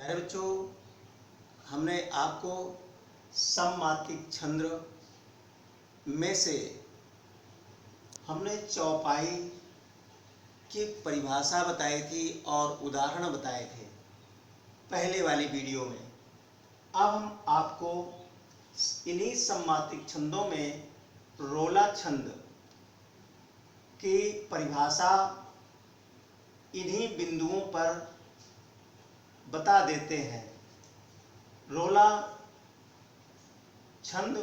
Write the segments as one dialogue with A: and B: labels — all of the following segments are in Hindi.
A: प्यारे बच्चों, हमने आपको सममात्रिक छंद में से हमने चौपाई की परिभाषा बताई थी और उदाहरण बताए थे पहले वाली वीडियो में। अब हम आपको इन्हीं सममात्रिक छंदों में रोला छंद की परिभाषा इन्हीं बिंदुओं पर बता देते हैं। रोला छंद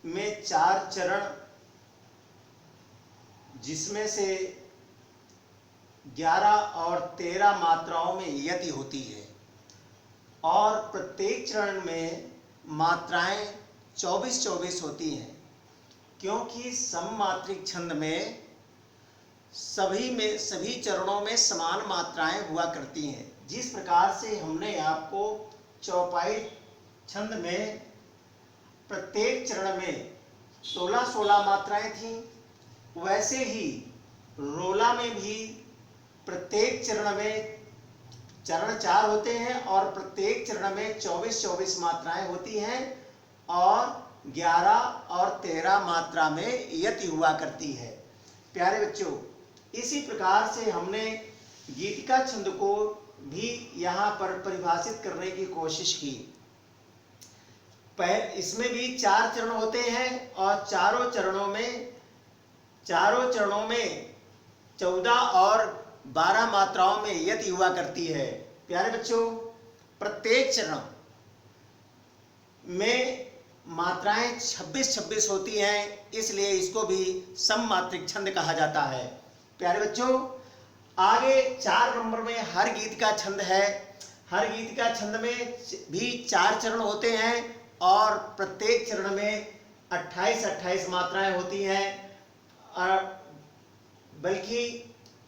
A: में 4 चरण, जिसमें से 11 और 13 मात्राओं में यति होती है और प्रत्येक चरण में मात्राएं 24-24 होती हैं, क्योंकि सममात्रिक छंद में सभी चरणों में समान मात्राएं हुआ करती हैं। जिस प्रकार से हमने आपको चौपाई छंद में प्रत्येक चरण में 16-16 मात्राएं थीं, वैसे ही रोला में भी प्रत्येक चरण में चरण 4 होते हैं और प्रत्येक चरण में 24-24 मात्राएं होती हैं और 11 और 13 मात्रा में यति हुआ करती है। प्यारे बच्चों, इसी प्रकार से हमने गीतिका छंद को भी यहाँ पर परिभाषित करने की कोशिश की। इसमें भी 4 चरण होते हैं और चारों चरणों में 14 और 12 मात्राओं में यति हुआ करती है। प्यारे बच्चों, प्रत्येक चरण में मात्राएं 26-26 होती हैं, इसलिए इसको भी सममात्रिक छंद कहा जाता है। प्यारे बच्चों, आगे 4 नंबर में हर गीत का छंद है। हर गीत का छंद में भी 4 चरण होते हैं और प्रत्येक चरण में 28-28 मात्राएं होती हैं, बल्कि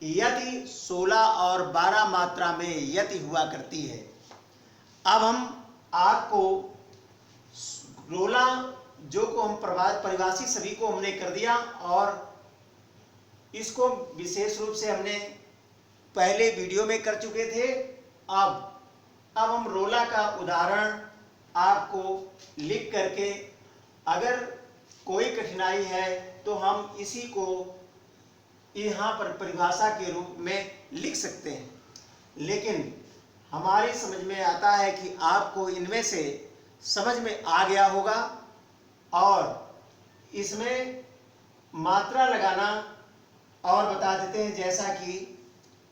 A: यति 16 और 12 मात्रा में यति हुआ करती है। अब हम आपको रोला जो को हम परिभाषित सभी को हमने कर दिया और इसको विशेष रूप से हमने पहले वीडियो में कर चुके थे। अब हम रोला का उदाहरण आपको लिख करके, अगर कोई कठिनाई है तो हम इसी को यहाँ पर परिभाषा के रूप में लिख सकते हैं, लेकिन हमारी समझ में आता है कि आपको इनमें से समझ में आ गया होगा और इसमें मात्रा लगाना और बता देते हैं। जैसा कि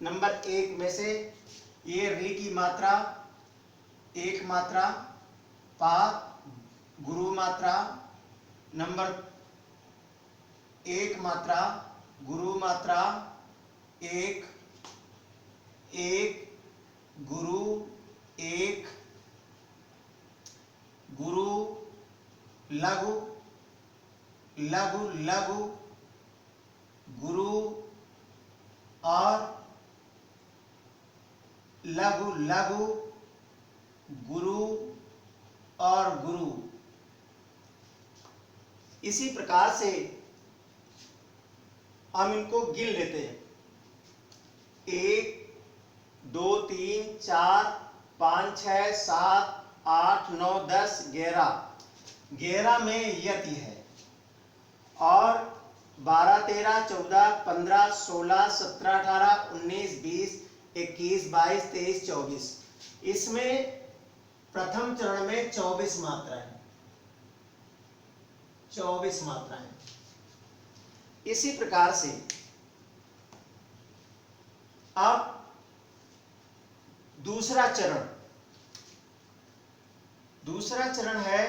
A: नंबर 1 में से ये री की मात्रा 1 मात्रा, पा गुरु मात्रा, नंबर 1 मात्रा गुरु मात्रा, 1 1 गुरु, 1 गुरु, लघु लघु लघु, गुरु और लघु लघु, गुरु और गुरु। इसी प्रकार से हम इनको गिन लेते हैं। 1 2 3 4 5 6 7 8 9 10 11 में यति है और 12 13 14 15 16 17 18 19 20 21 22 23 24, इसमें प्रथम चरण में 24 मात्राएं। इसी प्रकार से अब दूसरा चरण है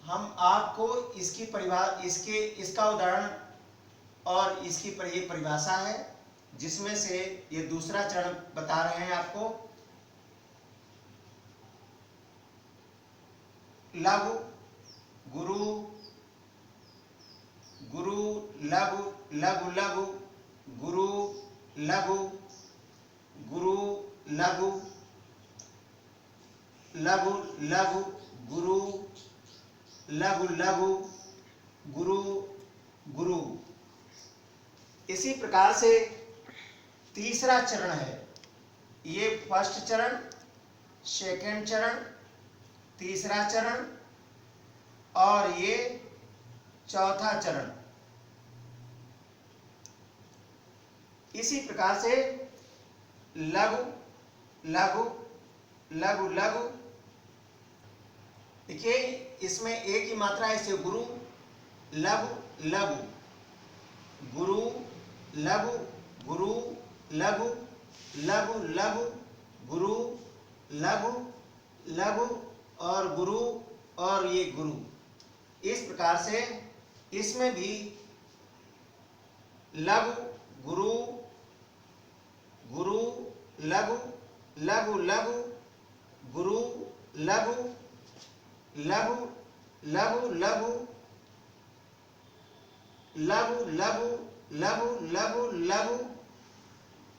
A: हम आपको इसकी इसका उदाहरण और इसकी ये परिभाषा है, जिसमें से ये दूसरा चरण बता रहे हैं आपको। लघु गुरु, गुरु लघु लघु लघु, गुरु लघु, गुरु लघु लघु लघु, गुरु लघु लघु, गुरु गुरु। इसी प्रकार से तीसरा चरण है, ये फर्स्ट चरण, सेकंड चरण, तीसरा चरण और ये चौथा चरण। इसी प्रकार से लघु लघु लघु लघु, देखिए इसमें एक ही मात्रा है, इसे गुरु लघु लघु, गुरु लघु, गुरु लघु, लघु लघु, गुरु लघु लघु और गुरु और ये गुरु। इस प्रकार से इसमें भी लघु गुरु गुरु लघु लघु लघु, गुरु लघु लघु लघु लघु, लघु लघु लघु लघु लघु,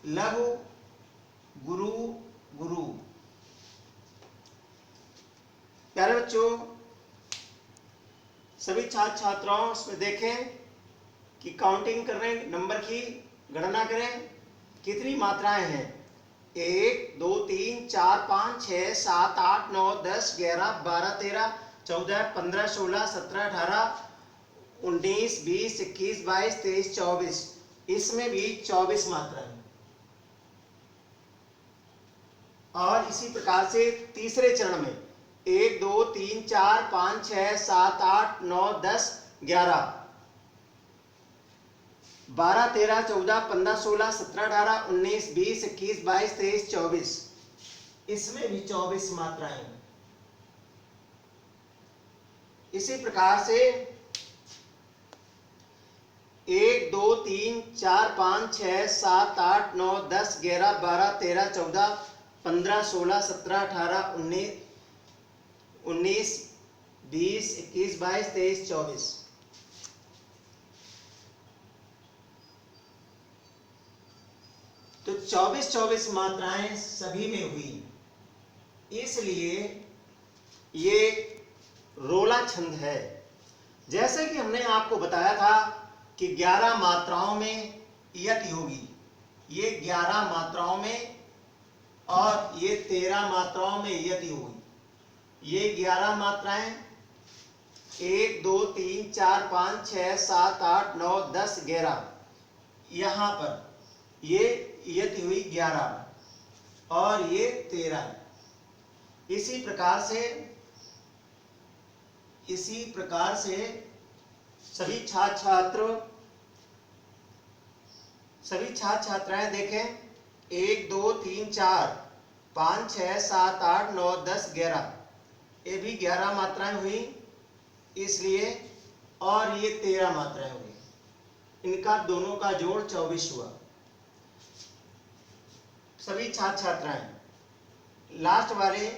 A: लघु गुरु गुरु। प्यारे बच्चों, सभी छात्र छात्राओं इसमें देखें कि काउंटिंग कर रहे हैं, नंबर की गणना करें कितनी मात्राएं हैं। 1 2 3 4 5 6 7 8 9 10 11 12 13 14 15 16 17 18 19 20 21 22 23 24, इसमें भी 24 मात्राएं। और इसी प्रकार से तीसरे चरण में 1 2 3 4 5 6 7 8 9 10 11 12 13 14 15 16 17 18 19 20 21 22 23 24, इसमें भी 24 मात्राएं। इसी प्रकार से 1 2 3 4 5 6 7 8 9 10 11 12 13 14 15 16 17 18 19 20 21 22 23 24, तो 24 मात्राएं सभी में हुई। इसलिए ये रोला छंद है। जैसे कि हमने आपको बताया था कि 11 मात्राओं में यति होगी, ये 11 मात्राओं में और ये 13 मात्राओं में यति होगी। ये 11 मात्राएं 1 2 3 4 5 6 7 8 9 10 11, यहाँ पर ये यति हुई 11 और ये 13। इसी प्रकार से सभी छात्र छात्राएं देखें 1 2 3 4 5 6 7 8 9 10 11, ये भी 11 मात्राएं हुई इसलिए, और ये 13 मात्राएं हुई, इनका दोनों का जोड़ 24 हुआ। सभी छात्र छात्राएं लास्ट वाले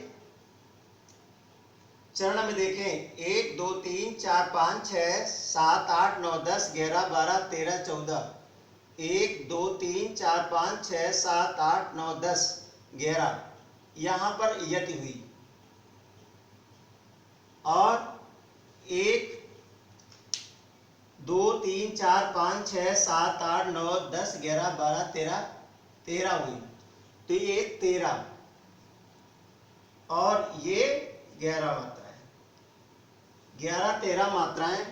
A: चरण में देखें 1 2 3 4 5 6 7 8 9 10 11 12 13 14, 1 2 3 4 5 6 7 8 9 10 11, यहाँ पर यति हुई। और 1 2 3 4 5 6 7 8 9 10 11 12 13 हुई, तो ये 13 और ये 11 मात्राएं, 11-13 मात्राएं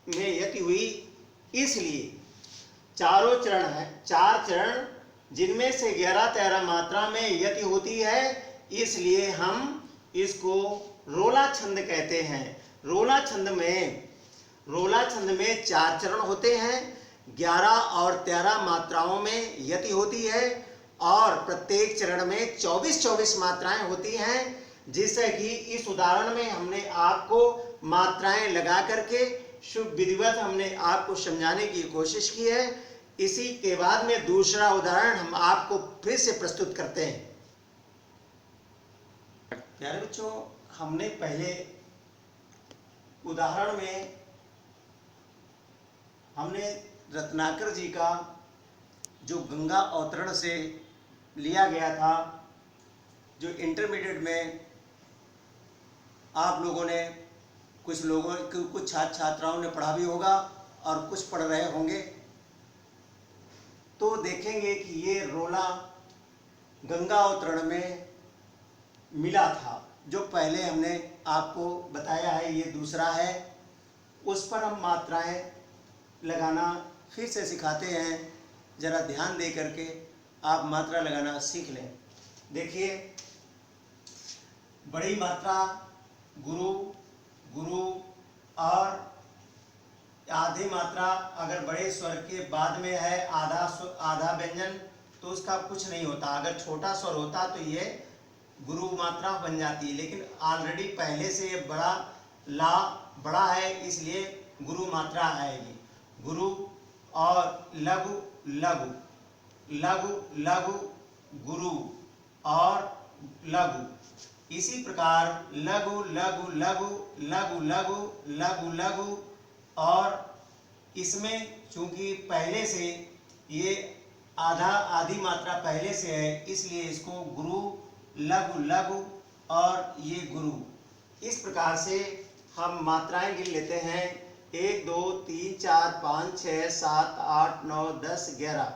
A: में यति हुई। इसलिए चारों चरण है, 4 चरण जिनमें से 11-13 मात्रा में यति होती है, इसलिए हम इसको रोला छंद कहते हैं। रोला छंद में 4 चरण होते हैं, 11 और 13 मात्राओं में यति होती है और प्रत्येक चरण में 24 मात्राएं होती हैं। जिससे कि इस उदाहरण में हमने आपको मात्राएं लगा करके शुभ विधिवत हमने आपको समझाने की कोशिश की है। इसी के बाद में दूसरा उदाहरण हम आपको फिर से प्रस्तुत करते हैं। प्यारे बच्चों, हमने पहले उदाहरण में हमने रत्नाकर जी का जो गंगा अवतरण से लिया गया था, जो इंटरमीडिएट में आप लोगों ने कुछ छात्र छात्राओं ने पढ़ा भी होगा और कुछ पढ़ रहे होंगे। आपको देखेंगे कि ये रोला गंगा अवतरण में मिला था, जो पहले हमने आपको बताया है, ये दूसरा है। उस पर हम मात्राएं लगाना फिर से सिखाते हैं, ज़रा ध्यान दे करके आप मात्रा लगाना सीख लें। देखिए, बड़ी मात्रा गुरु, गुरु और आधी मात्रा अगर बड़े स्वर के बाद में है आधा व्यंजन तो उसका कुछ नहीं होता। अगर छोटा स्वर होता तो ये गुरु मात्रा बन जाती है, लेकिन ऑलरेडी पहले से ये ला बड़ा है, इसलिए गुरु मात्रा आएगी। गुरु और लघु लघु, लघु लघु गुरु और लघु। इसी प्रकार लघु लघु लघु लघु लघु लघु लघु, और इसमें चूंकि पहले से ये आधी मात्रा पहले से है, इसलिए इसको गुरु लघु लघु और ये गुरु। इस प्रकार से हम मात्राएं गिन लेते हैं। 1 2 3 4 5 6 7 8 9 10 11।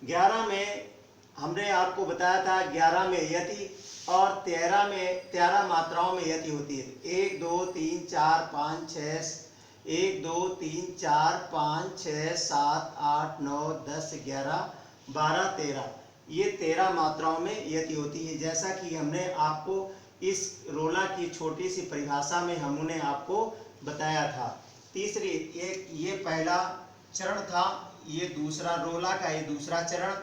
A: 11 में हमने आपको बताया था 11 में यति और 13 मात्राओं में यति होती है। 1 2 3 4 5 6 1 2 3 4 5 6 7 8 9 10 11 12 13, ये 13 मात्राओं में यति होती है। जैसा कि हमने आपको इस रोला की छोटी सी परिभाषा में हमने आपको बताया था। तीसरी एक ये पहला चरण था, ये दूसरा रोला का ये दूसरा चरण,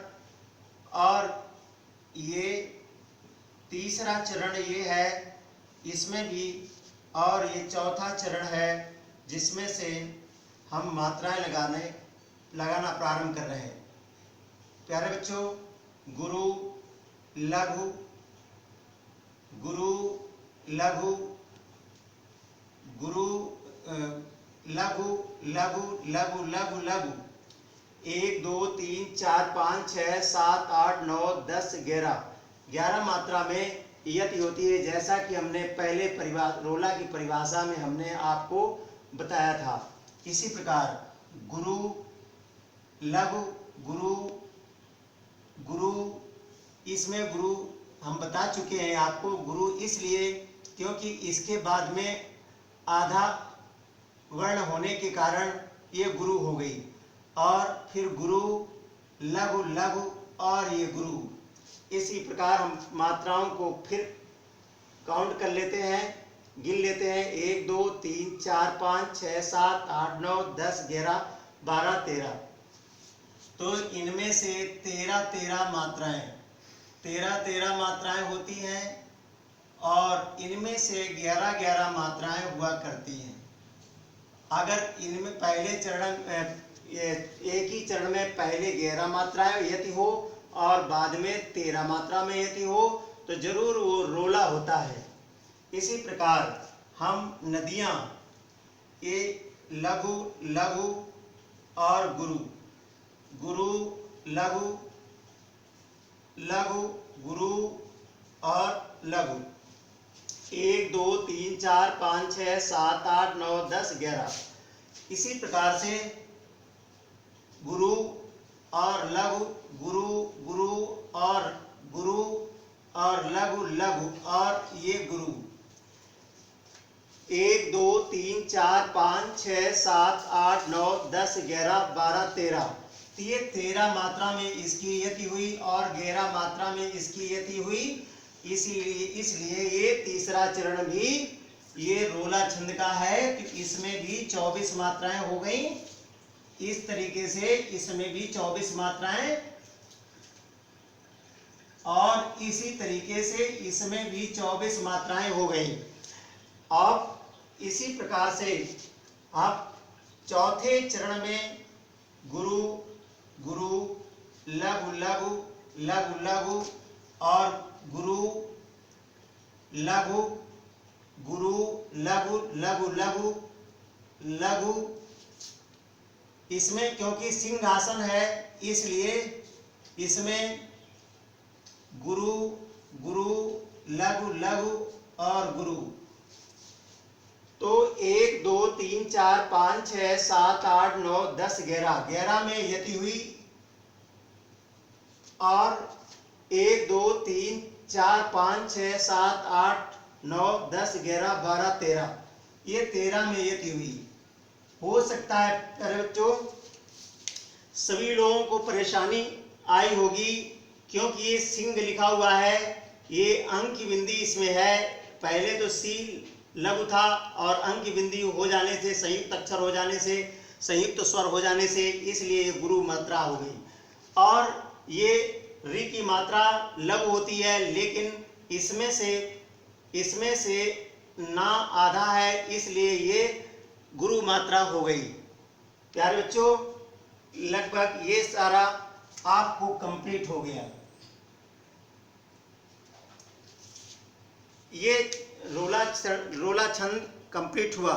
A: और ये तीसरा चरण ये है, इसमें भी, और ये चौथा चरण है जिसमें से हम मात्राएं लगाना प्रारंभ कर रहे हैं। प्यारे बच्चों, गुरु लघु, गुरु लघु, गुरु लघु लघु लघु लघु लघु, 1 2 3 4 5 6 7 8 9 10 11, 11 मात्रा में यति होती है, जैसा कि हमने पहले रोला की परिभाषा में हमने आपको बताया था। इसी प्रकार गुरु लघु गुरु गुरु, इसमें गुरु हम बता चुके हैं आपको। गुरु इसलिए क्योंकि इसके बाद में आधा वर्ण होने के कारण ये गुरु हो गई, और फिर गुरु लघु लघु और ये गुरु। इसी प्रकार हम मात्राओं को फिर काउंट कर लेते हैं, गिन लेते हैं। 1 2 3 4 5 6 7 8 9 10 11 12 13। तो इनमें से 13 मात्राएं होती हैं, और इनमें से 11 मात्राएं हुआ करती हैं। अगर इनमें पहले एक ही चरण में पहले 11 मात्राएं यति हो और बाद में 13 मात्रा में यति हो तो जरूर वो रोला होता है। इसी प्रकार हम नदियां, ये लघु लघु और गुरु, गुरु लघु लघु गुरु और लघु, 1 2 3 4 5 6 7 8 9 10 11। इसी प्रकार से गुरु और लघु, गुरु गुरु और लघु लघु और ये गुरु, 1 2 3 4 5 6 7 8 9 10 11 12 13। ये 13 मात्रा में इसकी यति हुई और 11 मात्रा में इसकी यति हुई। इसलिए ये तीसरा चरण भी ये रोला छंद का है, तो इसमें भी 24 मात्राएं हो गई। इस तरीके से इसमें भी 24 मात्राएं, और इसी तरीके से इसमें भी 24 मात्राएं हो गई। अब इसी प्रकार से आप चौथे चरण में गुरु गुरु लघु लघु लघु लघु और गुरु लघु गुरु लघु लघु लघु लघु, इसमें क्योंकि सिंहासन है इसलिए इसमें गुरु गुरु लघु लघु और गुरु। तो 1 2 3 4 5 6 7 8 9 10 11, 11 में यति हुई और 1 2 3 4 5 6 7 8 9 10 11 12 13, ये 13 में यति हुई। हो सकता है प्यारे बच्चों सभी लोगों को परेशानी आई होगी, क्योंकि ये सिंह लिखा हुआ है, ये अंक की बिंदी इसमें है। पहले तो सी लघु था और अंक की बिंदी हो जाने से, संयुक्त अक्षर हो जाने से, संयुक्त स्वर हो जाने से, इसलिए ये गुरु मात्रा हो गई। और ये री की मात्रा लघु होती है, लेकिन इसमें से ना आधा है, इसलिए ये गुरु मात्रा हो गई। प्यारे बच्चों लगभग ये सारा आपको कंप्लीट हो गया। ये रोला छंद कंप्लीट हुआ।